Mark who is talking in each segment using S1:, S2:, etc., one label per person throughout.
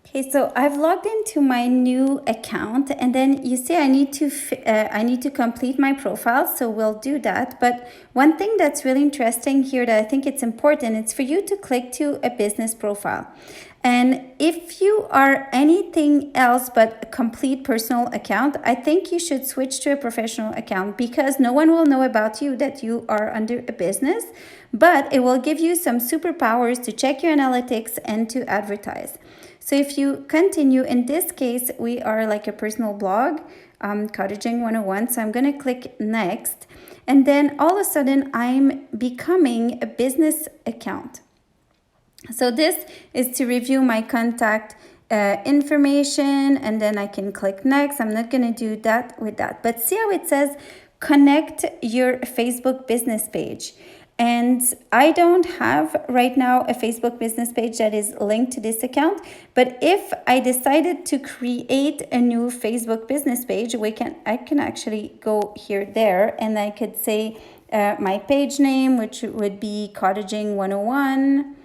S1: Okay, so I've logged into my new account, and then you see I need to complete my profile, so we'll do that. But one thing that's really interesting here that I think it's important, it's for you to click to a business profile. And if you are anything else but a complete personal account, I think you should switch to a professional account, because no one will know about you that you are under a business, but it will give you some superpowers to check your analytics and to advertise. So if you continue, in this case, we are like a personal blog, Cottaging 101. So I'm going to click next. And then all of a sudden, I'm becoming a business account. So this is to review my contact information, and then I can click next. I'm not going to do that with that. But see how it says connect your Facebook business page. And I don't have right now a Facebook business page that is linked to this account. But if I decided to create a new Facebook business page, I can actually go here, there, and I could say my page name, which would be Cottaging 101.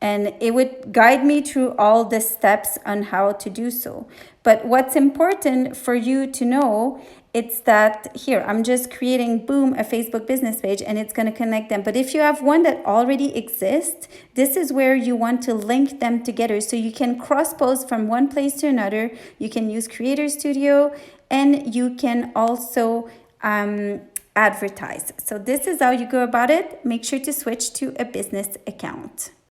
S1: And it would guide me through all the steps on how to do so. But what's important for you to know, it's that here, I'm just creating, boom, a Facebook business page, and it's going to connect them. But if you have one that already exists, this is where you want to link them together. So you can cross-post from one place to another. You can use Creator Studio, and you can also advertise. So this is how you go about it. Make sure to switch to a business account.